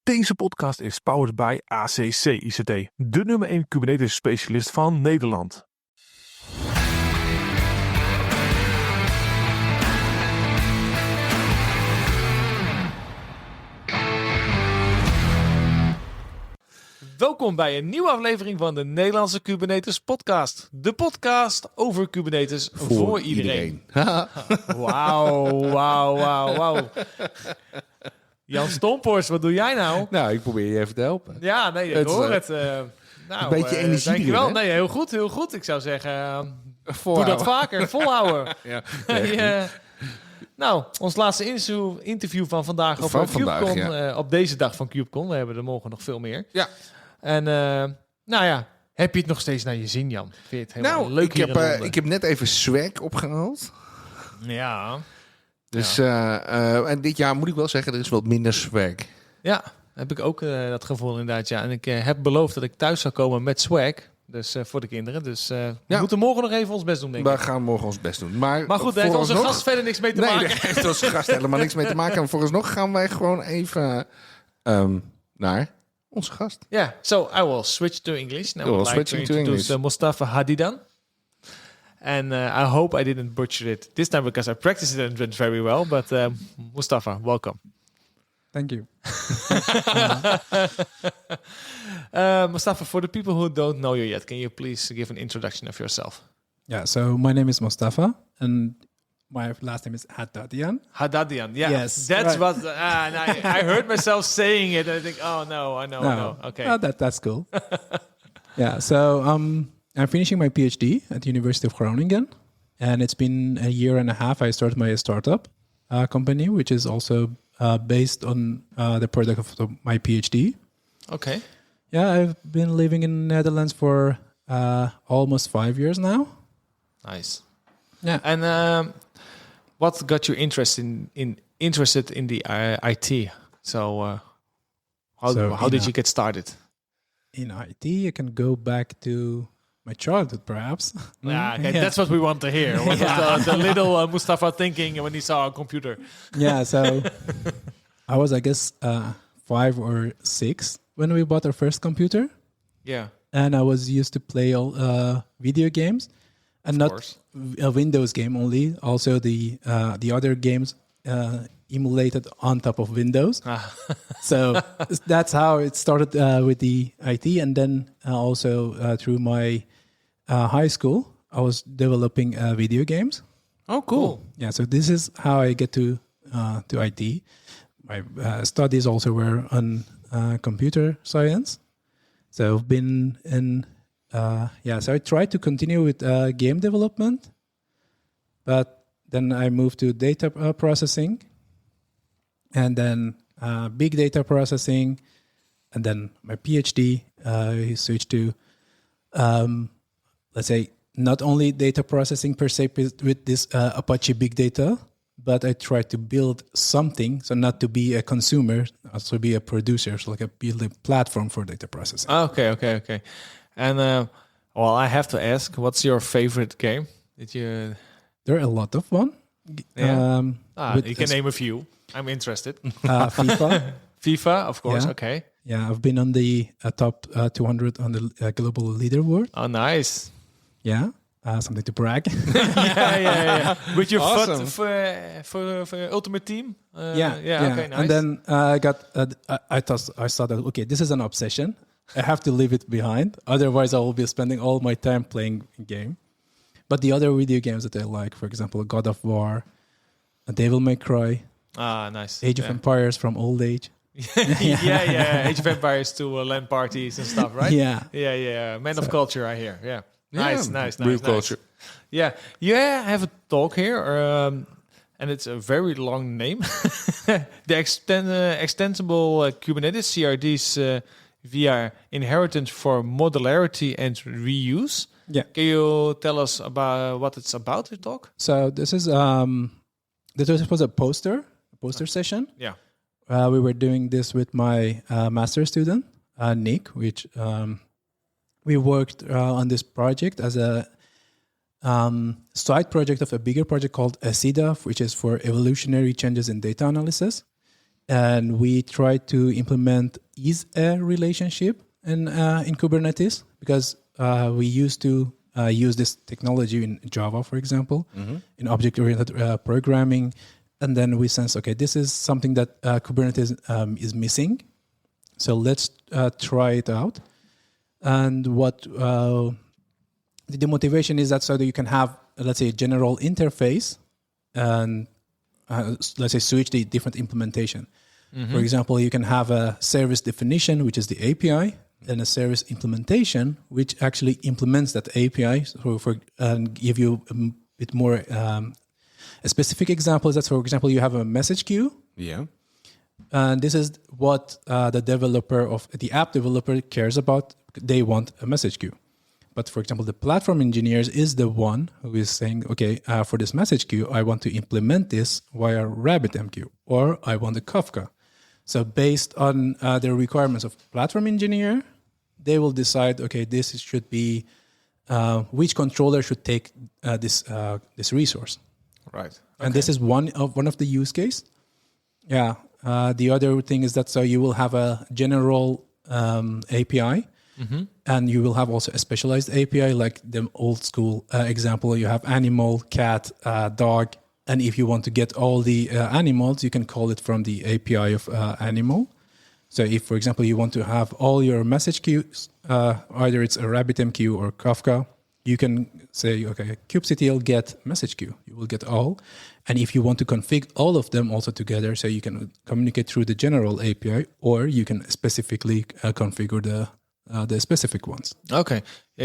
Deze podcast is powered by ACC ICT, de nummer 1 Kubernetes specialist van Nederland. Welkom bij een nieuwe aflevering van de Nederlandse Kubernetes Podcast. De podcast over Kubernetes voor iedereen. Wauw. Jan Stomphorst, wat doe jij nou? Nou, ik probeer je even te helpen. Ja, nee, ik hoor het. Een beetje energie. Dankjewel. Erin, nee, heel goed. Ik zou zeggen, doe dat vaker, volhouden. Nou, ons laatste interview van vandaag over KubeCon. Ja. Op deze dag van KubeCon. We hebben er morgen nog veel meer. Ja. En heb je het nog steeds naar je zin, Jan? Vind je het helemaal leuk ik heb net even swag opgehaald. Ja. Dus en dit jaar moet ik wel zeggen, er is wat minder swag. Ja, heb ik ook dat gevoel inderdaad. Ja. En ik heb beloofd dat ik thuis zou komen met swag. Dus voor de kinderen. Dus we moeten morgen nog even ons best doen, denk ik. We gaan morgen ons best doen. Maar goed, daar heeft onze gast verder niks mee te maken. Nee, daar heeft onze gast helemaal niks mee te maken. En vooralsnog gaan wij gewoon even naar onze gast. Yeah, so I will switch to English. Now I would like to introduce Mustafa Hadadian. And I hope I didn't butcher it this time because I practiced it and it went very well. But Mustafa, welcome. Thank you. Mustafa, for the people who don't know you yet, can you please give an introduction of yourself? Yeah, so my name is Mustafa and my last name is Hadadian. Hadadian, yeah. Yes, that's right. what I heard myself saying it. And I think, oh no, I know. Okay. That's cool. Yeah, so I'm finishing my PhD at the University of Groningen. And it's been a year and a half. I started my startup company, which is also based on the product of my PhD. Okay. Yeah, I've been living in the Netherlands for almost 5 years now. Nice. Yeah. And what got you interested in the IT? So how did you get started? In IT, you can go back to my childhood, perhaps. Yeah, okay, that's what we want to hear. What was the little Mustafa thinking when he saw a computer? Yeah, so I was, I guess, 5 or 6 when we bought our first computer. Yeah. And I was used to play all video games. And of not course. A Windows game only. Also the other games emulated on top of Windows. So that's how it started with the IT. And then also through my high school, I was developing video games. Oh, cool. Yeah, so this is how I get to IT. My studies also were on computer science. So I've been in... so I tried to continue with game development, but then I moved to data processing, and then big data processing, and then my PhD switched to, let's say, not only data processing per se with this Apache big data, but I tried to build something, so not to be a consumer, also be a producer, so like build a platform for data processing. Okay. And I have to ask, what's your favorite game? There are a lot of one. Yeah. You can name a few. I'm interested. FIFA. FIFA, of course. Yeah. Okay. Yeah, I've been on the top 200 on the global leaderboard. Oh, nice. Yeah, something to brag. yeah. With your awesome. foot for Ultimate Team. Yeah. Okay, nice. And then I thought that okay, this is an obsession. I have to leave it behind. Otherwise, I will be spending all my time playing a game. But the other video games that I like, for example, God of War, Devil May Cry. Nice. Age of Empires from old age. yeah. Age of Empires to LAN parties and stuff, right? Yeah. Man of culture, I hear. Yeah. Nice. Real culture. Yeah. I have a talk here, and it's a very long name. The Extensible Kubernetes CRDs via inheritance for modularity and reuse. Yeah. Can you tell us about what it's about, the talk? So this was a poster session. Yeah. We were doing this with my master student, Nick, which we worked on this project as a side project of a bigger project called ACIDA, which is for evolutionary changes in data analysis. and we try to implement is a relationship in Kubernetes, because we used to use this technology in Java, for example, in object-oriented programming. And then we sense, okay, this is something that Kubernetes is missing. So let's try it out. And what the motivation is that so that you can have, let's say, a general interface and let's say switch the different implementation. For example, you can have a service definition, which is the API, and a service implementation, which actually implements that API. So and give you a bit more, a specific example is that, for example, you have a message queue. Yeah. And this is what the app developer cares about. They want a message queue. But for example, the platform engineers is the one who is saying, okay, for this message queue, I want to implement this via RabbitMQ, or I want a Kafka. So based on the requirements of platform engineer, they will decide, okay, this should be, which controller should take this resource. Right. Okay. Okay. And this is one of the use case. Yeah. The other thing is that so you will have a general API, and you will have also a specialized API, like the old school example. You have animal, cat, dog, and if you want to get all the animals, you can call it from the API of animal. So if, for example, you want to have all your message queues, either it's a RabbitMQ or Kafka, you can say, okay, kubectl get message queue. You will get all. And if you want to config all of them also together, so you can communicate through the general API, or you can specifically configure the specific ones. Okay.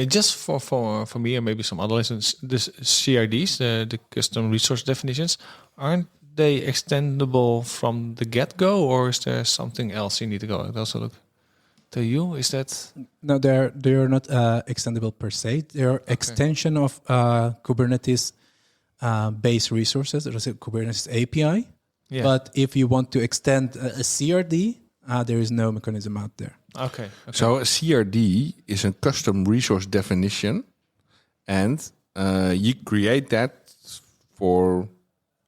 Just for me and maybe some other listeners, this CRDs, the custom resource definitions, aren't they extendable from the get-go, or is there something else you need to go? Also look to you. Is that No, they're not extendable per se. They're extension of Kubernetes base resources. There's a Kubernetes API. Yeah. But if you want to extend a CRD, there is no mechanism out there. Okay. So a CRD is a custom resource definition, and you create that for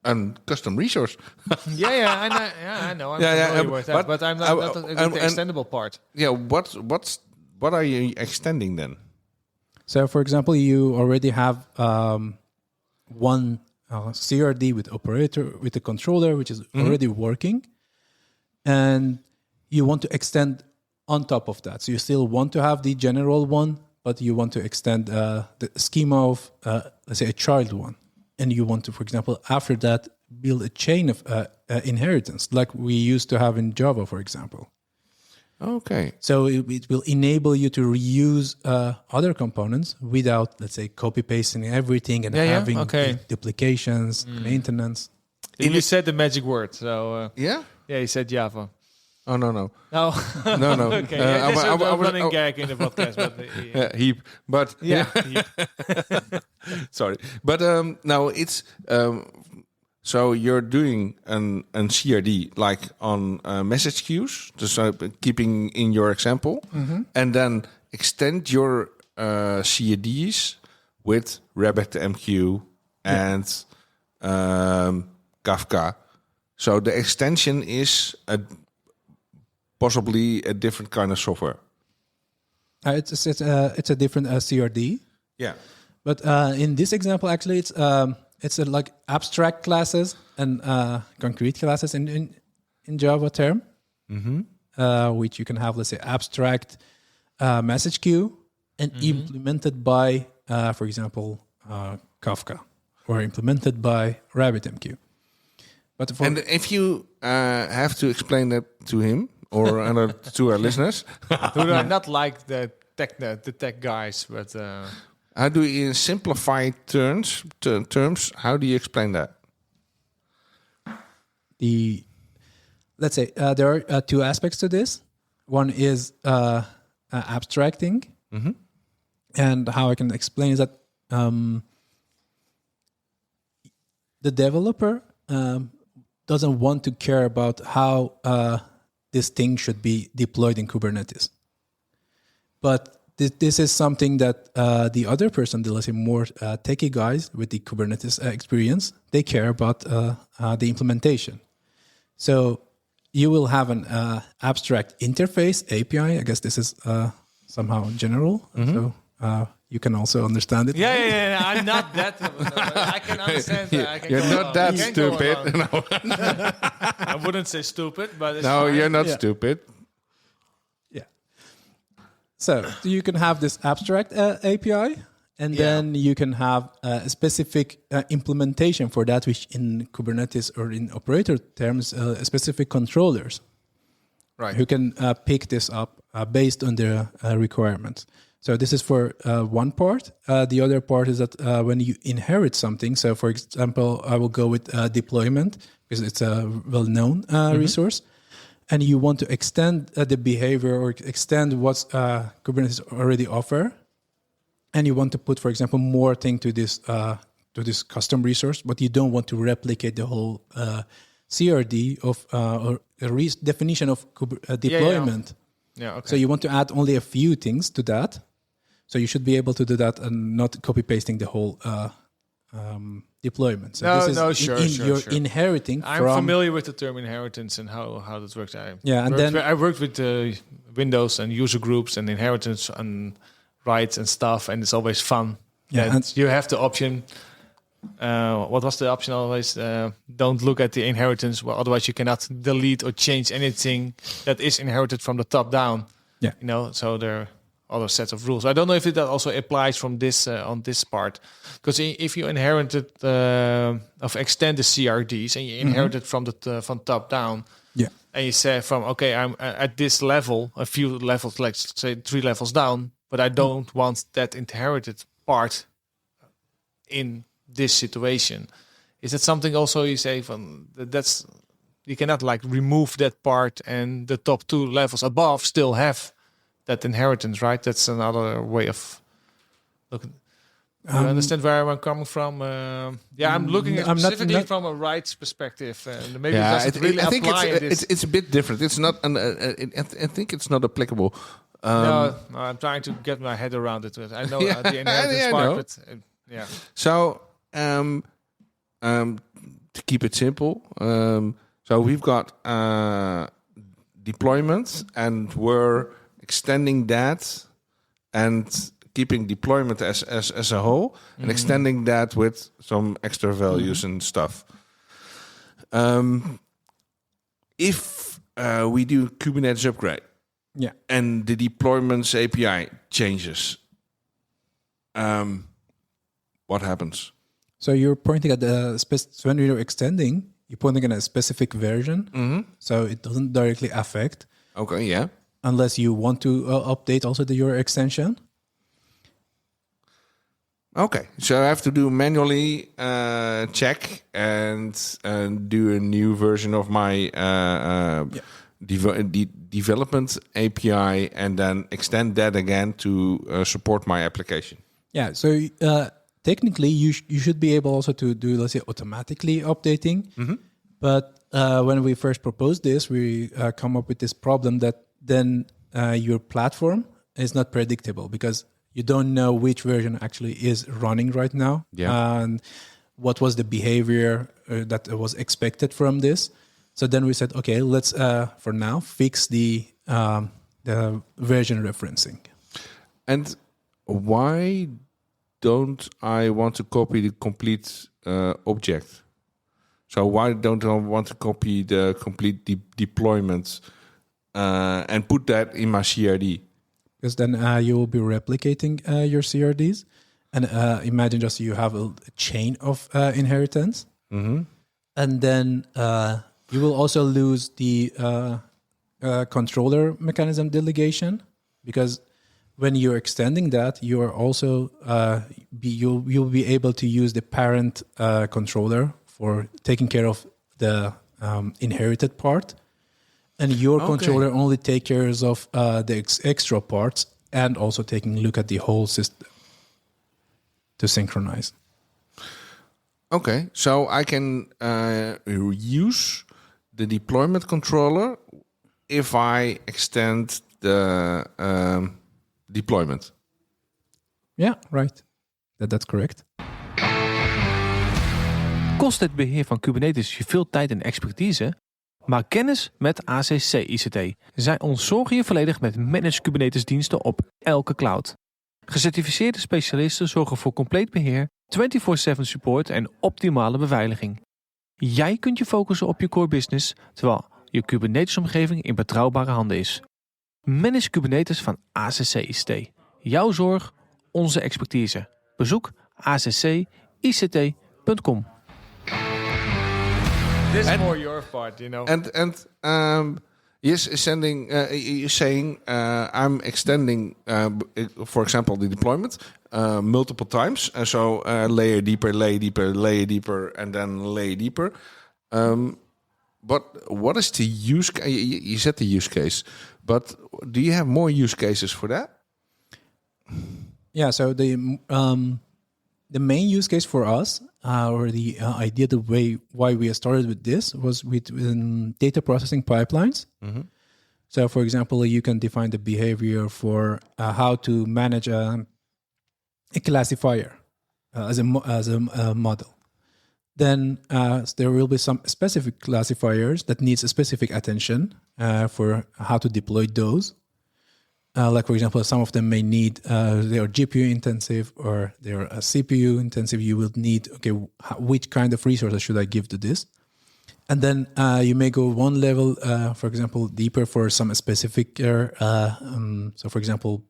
a custom resource. I know. I'm familiar with that, but I'm not the extendable part. Yeah, what are you extending then? So, for example, you already have one CRD with operator, with a controller, which is already working, and you want to extend on top of that. So you still want to have the general one, but you want to extend the schema of, let's say, a child one. And you want to, for example, after that, build a chain of inheritance, like we used to have in Java, for example. Okay. So it will enable you to reuse other components without, let's say, copy-pasting everything and having duplications, maintenance. You said the magic word. So Yeah? Yeah, you said Java. Oh, no. No. No. Okay. This is a running gag in the podcast. But, Heap. But heap. sorry. But now it's so you're doing an CRD like on message queues, just keeping in your example, and then extend your CRDs with RabbitMQ and Kafka. So the extension is possibly a different kind of software. It's a different CRD. Yeah. But in this example, actually, it's like abstract classes and concrete classes in Java term, which you can have, let's say, abstract message queue and implemented by, for example, Kafka, or implemented by RabbitMQ. But And if you have to explain that to him or to our listeners, who are not like the tech guys, but how do you, in simplified terms, how do you explain that? Let's say there are two aspects to this. One is abstracting, and how I can explain is that the developer doesn't want to care about how this thing should be deployed in Kubernetes. But this is something that the other person, let's say more techie guys with the Kubernetes experience, they care about the implementation. So you will have an abstract interface API. I guess this is somehow general, so you can also understand it. Yeah. I'm not that. I can understand. You're not that stupid. No, I wouldn't say stupid, but it's no fine. you're not stupid. Yeah. So you can have this abstract API, and then you can have a specific implementation for that, which in Kubernetes or in operator terms, specific controllers, Right. who can pick this up based on their requirements. So this is for one part. The other part is that when you inherit something, so for example, I will go with deployment because it's a well-known resource, and you want to extend the behavior or extend what Kubernetes already offer, and you want to put, for example, more thing to this custom resource, but you don't want to replicate the whole CRD of or a definition of deployment. Yeah, okay. So you want to add only a few things to that. So you should be able to do that and not copy pasting the whole deployment. So you're inheriting. I'm familiar with the term inheritance and how that works. I worked with Windows and user groups and inheritance and rights and stuff, and it's always fun. Yeah, and you have the option. What was the option always? Don't look at the inheritance, well, otherwise you cannot delete or change anything that is inherited from the top down. Yeah, so there are other sets of rules. I don't know if that also applies from this on this part, because if you inherited of extended CRDs and you inherited from top down, and you say I'm at this level, a few levels, like say 3 levels down, but I don't want that inherited part in this situation. Is that something also you say that's you cannot like remove that part and the top 2 levels above still have that inheritance, right? That's another way of looking. You understand where I'm coming from? I'm looking specifically from a rights perspective, and maybe it doesn't really apply. It's a bit different. It's not. I think it's not applicable. No, I'm trying to get my head around it. I know the inheritance part, but So to keep it simple, so we've got deployment, and we're extending that and keeping deployment as a whole, and extending that with some extra values and stuff. If we do Kubernetes upgrade, and the deployments API changes, what happens? So you're pointing at so when you're extending, you're pointing at a specific version, so it doesn't directly affect. Okay, yeah. Unless you want to update also your extension. Okay, so I have to do manually check and do a new version of my development API, and then extend that again to support my application. Yeah, so technically you should be able also to do, let's say, automatically updating. But when we first proposed this, we come up with this problem that then your platform is not predictable, because you don't know which version actually is running right now, and what was the behavior that was expected from this. So then we said, okay, let's for now fix the version referencing. And why don't I want to copy the complete object? So why don't I want to copy the complete deployment and put that in my CRD? Because then you will be replicating your CRDs. And imagine just you have a chain of inheritance. And then you will also lose the controller mechanism delegation, because when you're extending that, you are also you'll be able to use the parent controller for taking care of the inherited part, and your controller only takes care of the extra parts, and also taking a look at the whole system to synchronize. Okay, so I can use the deployment controller if I extend the deployment. Yeah, right. That's correct. Kost het beheer van Kubernetes je veel tijd en expertise? Maak kennis met ACC ICT. Zij ontzorgen je volledig met managed Kubernetes diensten op elke cloud. Gecertificeerde specialisten zorgen voor compleet beheer, 24/7 support en optimale beveiliging. Jij kunt je focussen op je core business, terwijl je Kubernetes-omgeving in betrouwbare handen is. Manage Kubernetes van ACC ICT. Jouw zorg, onze expertise. Bezoek accict.com. This is more your part, you know. And yes, you're saying I'm extending, for example, the deployment multiple times, and so layer deeper, and then layer deeper. But what is the use? You said the use case, but do you have more use cases for that? Yeah. So the main use case for us, or the idea, the way why we started with this was with data processing pipelines. Mm-hmm. So, for example, you can define the behavior for how to manage a classifier as a model. Then there will be some specific classifiers that needs a specific attention for how to deploy those. Like, for example, some of them may need, they are GPU intensive or they are CPU intensive. You will need, which kind of resources should I give to this? And then you may go one level, for example, deeper for some specific. So, for example,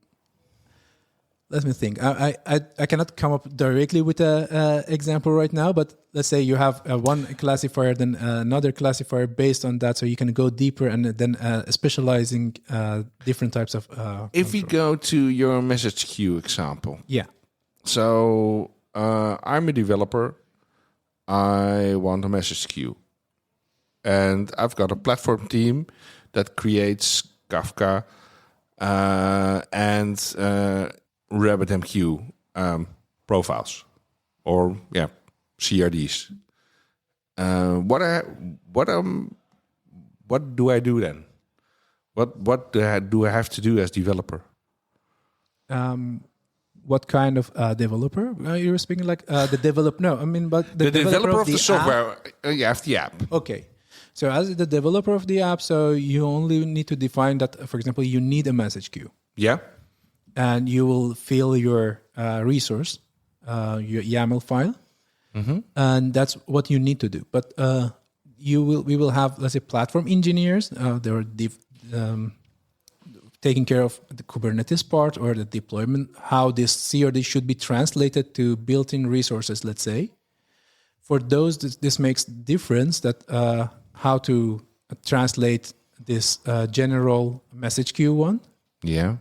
let me think. I cannot come up directly with an example right now, but let's say you have one classifier, then another classifier based on that, so you can go deeper and then specializing different types of. If we go to your message queue example, yeah. So I'm a developer. I want a message queue. And I've got a platform team that creates Kafka and RabbitMQ profiles, or CRDs. What do I do then? What do I have to do as developer? What kind of developer you were speaking? Like the developer? No, I mean, but the developer of the software. App? You have the app. Okay. So as the developer of the app, so you only need to define that, for example, you need a message queue. Yeah. And you will fill your resource, your YAML file. Mm-hmm. And that's what you need to do. But we will have, let's say, platform engineers. They are taking care of the Kubernetes part or the deployment, how this CRD should be translated to built-in resources, let's say. For those, this makes difference that how to translate this general message queue one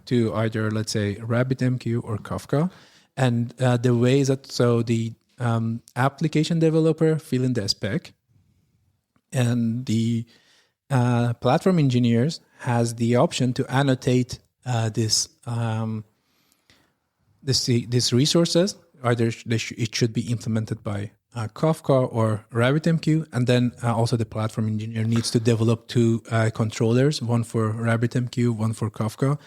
to either, let's say, RabbitMQ or Kafka. And the ways that, so the application developer fill in the spec, and the platform engineers has the option to annotate this resources. Either it should be implemented by Kafka or RabbitMQ, and then also the platform engineer needs to develop two controllers, one for RabbitMQ, one for Kafka.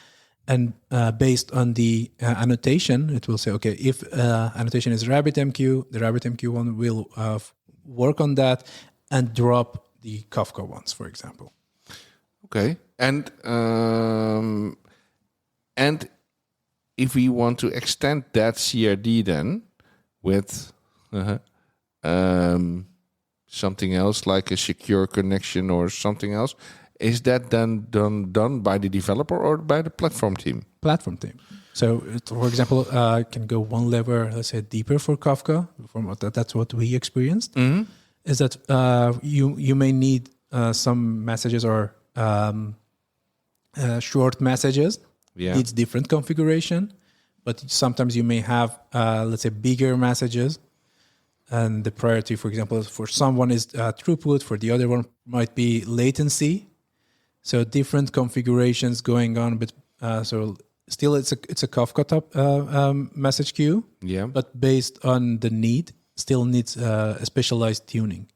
And based on the annotation, it will say, okay, if annotation is RabbitMQ, the RabbitMQ one will work on that and drop the Kafka ones, for example. Okay, and if we want to extend that CRD then with something else like a secure connection or something else, is that then done by the developer or by the platform team? Platform team. So, for example, can go one level, let's say, deeper for Kafka. That's what we experienced. Mm-hmm. Is that you may need some messages or short messages. Yeah. Needs different configuration, but sometimes you may have, let's say, bigger messages. And the priority, for example, for someone is throughput, for the other one might be latency. So different configurations going on, but so still it's a Kafka top message queue. Yeah. But based on the need, still needs a specialized tuning.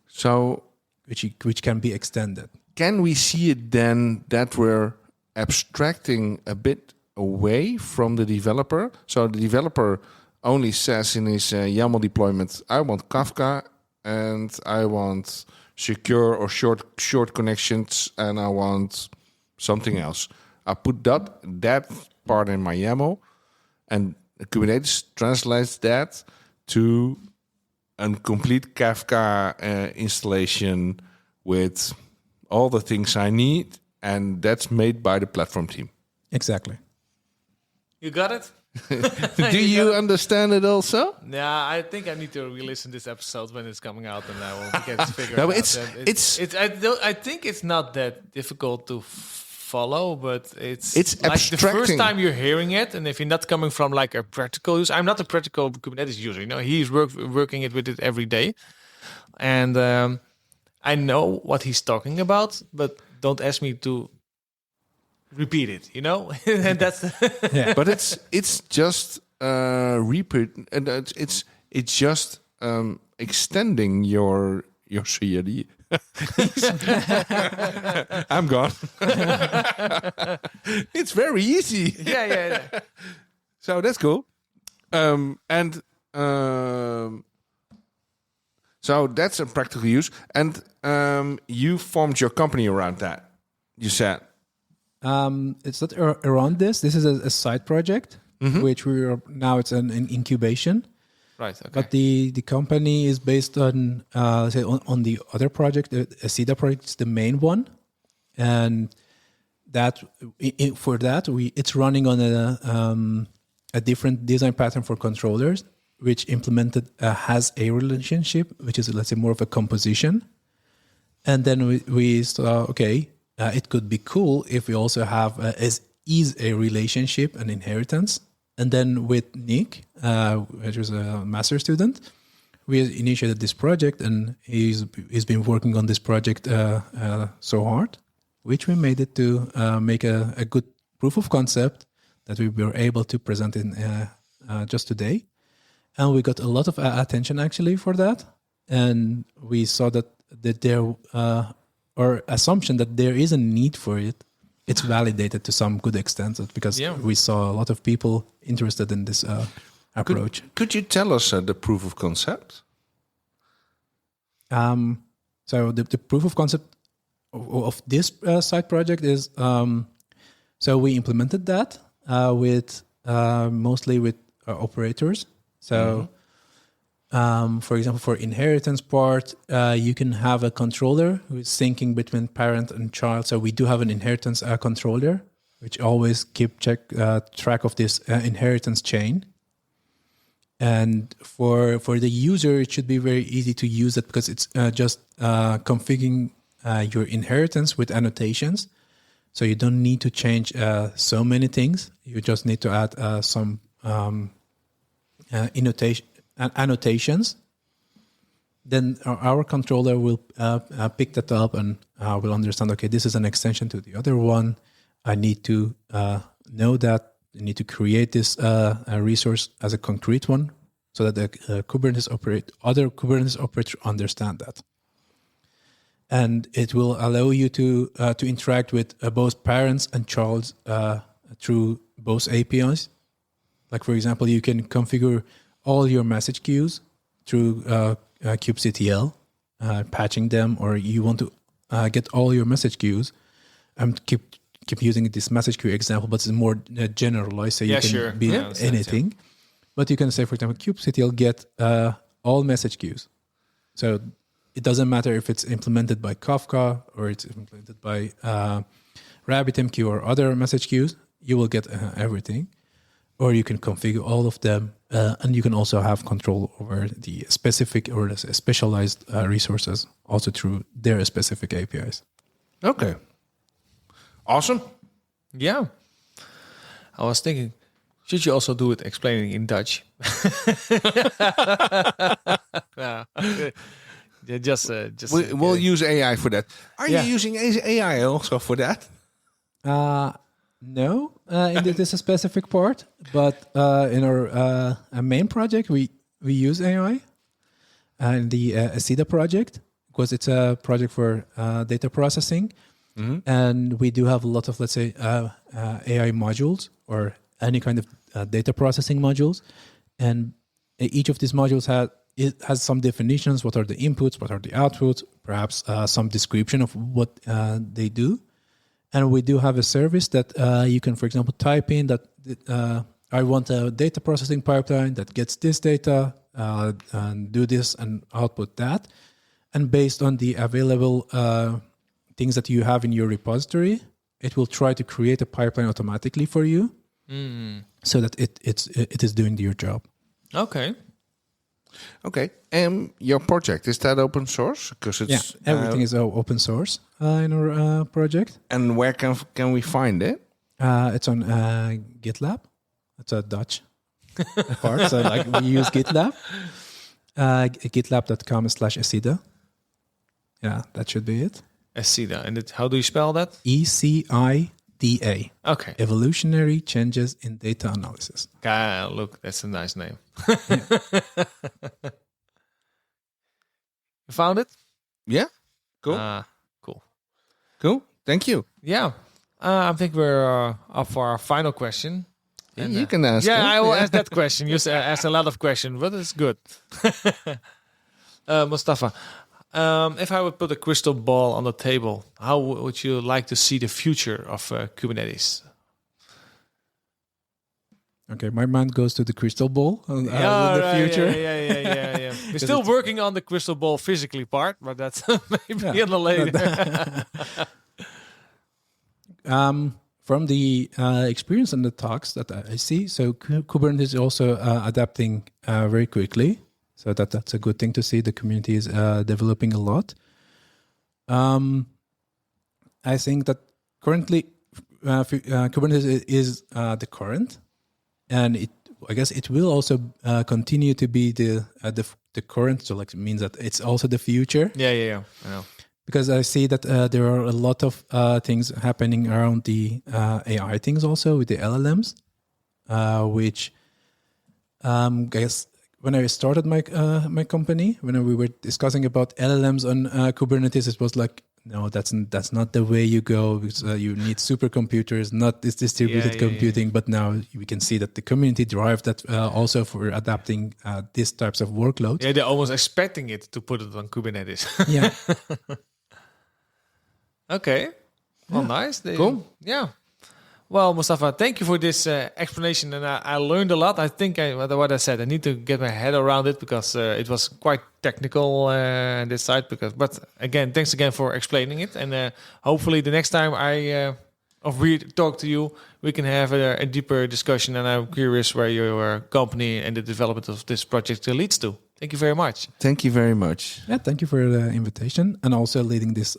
So which can be extended. Can we see it then that we're abstracting a bit away from the developer? So the developer only says in his YAML deployment, I want Kafka and I want secure or short connections, and I want something else. I put that part in my YAML, and Kubernetes translates that to a complete Kafka installation with all the things I need, and that's made by the platform team. Exactly. You got it? Do you understand it also? Yeah, I think I need to re-listen this episode when it's coming out, and I will get it figured No, out. it's I think it's not that difficult to follow, but it's It's like the first abstracting. time you're hearing it, and if you're not coming from like a practical use, I'm not a practical Kubernetes user. You know, he's working it with it every day, and I know what he's talking about, but don't ask me to repeat it. You know, and that's but it's just repeat, and it's just extending your CRD. I'm gone. It's very easy. yeah. So that's cool. So that's a practical use. And you formed your company around that, you said. It's not around this. This is a side project, which it's an incubation. Right. Okay. But the company is based on let's say on the other project. The SIDA project is the main one, and that it's running on a different design pattern for controllers, which implemented has a relationship, which is, let's say, more of a composition. And then we saw, it could be cool if we also have is a relationship, an inheritance. And then with Nick, which was a master student, we initiated this project, and he's been working on this project so hard, which we made it to make a good proof of concept that we were able to present in just today. And we got a lot of attention actually for that. And we saw that there, or assumption that there is a need for it, it's validated to some good extent because we saw a lot of people interested in this approach. Could you tell us the proof of concept? So the proof of concept of this side project is, so we implemented that with mostly with operators. So, for example, for inheritance part, you can have a controller who is syncing between parent and child. So we do have an inheritance controller, which always keep track of this inheritance chain. And for the user, it should be very easy to use it because it's just configuring your inheritance with annotations. So you don't need to change so many things. You just need to add some annotations. Then our controller will pick that up and will understand, okay, this is an extension to the other one. I need to know that. I need to create this resource as a concrete one so that the other Kubernetes operators understand that. And it will allow you to interact with both parents and child through both APIs. Like, for example, you can configure all your message queues through kubectl, patching them, or you want to get all your message queues. I'm keep using this message queue example, but it's more generalized, so you can be anything. But you can say, for example, kubectl get all message queues. So it doesn't matter if it's implemented by Kafka or it's implemented by RabbitMQ or other message queues, you will get everything. Or you can configure all of them, and you can also have control over the specific or the specialized resources, also through their specific APIs. Okay. Awesome. Yeah. I was thinking, should you also do it explaining in Dutch? No. We'll use AI for that. Are you using AI also for that? No, this is a specific part, but in our main project, we use AI. And the SIDA project, because it's a project for data processing. Mm-hmm. And we do have a lot of, let's say, AI modules or any kind of data processing modules. And each of these modules it has some definitions. What are the inputs? What are the outputs? Perhaps some description of what they do. And we do have a service that you can, for example, type in that I want a data processing pipeline that gets this data and do this and output that. And based on the available things that you have in your repository, it will try to create a pipeline automatically for you so that it is doing your job. Okay. Okay. Your project, is that open source? Because it's everything is open source in our project. And where can we find it? It's on GitLab. It's a Dutch part, so like we use GitLab. GitLab.com/Ecida. Yeah, that should be it. Ecida. And how do you spell that? ECIDA. Okay. Evolutionary Changes in Data Analysis. Look, that's a nice name. You found it? Yeah. Cool. Cool. Thank you. Yeah. I think we're up for our final question. And, you can ask. Yeah, I will ask that question. You asked a lot of questions, but it's good. Mustafa, if I would put a crystal ball on the table, how would you like to see the future of Kubernetes? Okay, my mind goes to the crystal ball in the future. Yeah. We're still working on the crystal ball physically part, but that's maybe in the later. From the experience and the talks that I see, so Kubernetes is also adapting very quickly. So that's a good thing to see. The community is developing a lot. I think that currently Kubernetes is the current, and I guess it will also continue to be the current. So like it means that it's also the future. Yeah. Because I see that there are a lot of things happening around the AI things also with the LLMs, which I guess when I started my company, when we were discussing about LLMs on Kubernetes, it was like, no, that's not the way you go. Because, you need supercomputers, not this distributed computing. But now we can see that the community drive that also for adapting these types of workloads. Yeah, they're almost expecting it to put it on Kubernetes. Yeah. Okay. Well, nice. Cool. Yeah. Well, Mustafa, thank you for this explanation, and I learned a lot. I think what I said, I need to get my head around it because it was quite technical on this side. But again, thanks again for explaining it, and hopefully the next time we talk to you, we can have a deeper discussion. And I'm curious where your company and the development of this project leads to. Thank you very much. Thank you very much. Yeah, thank you for the invitation and also leading this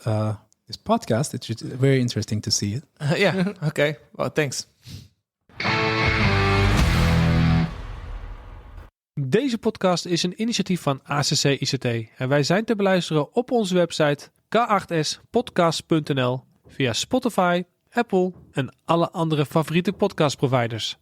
podcast. It's very interesting to see it. Yeah, okay. Well, thanks. Deze podcast is een initiatief van ACC ICT en wij zijn te beluisteren op onze website k8spodcast.nl via Spotify, Apple en alle andere favoriete podcastproviders.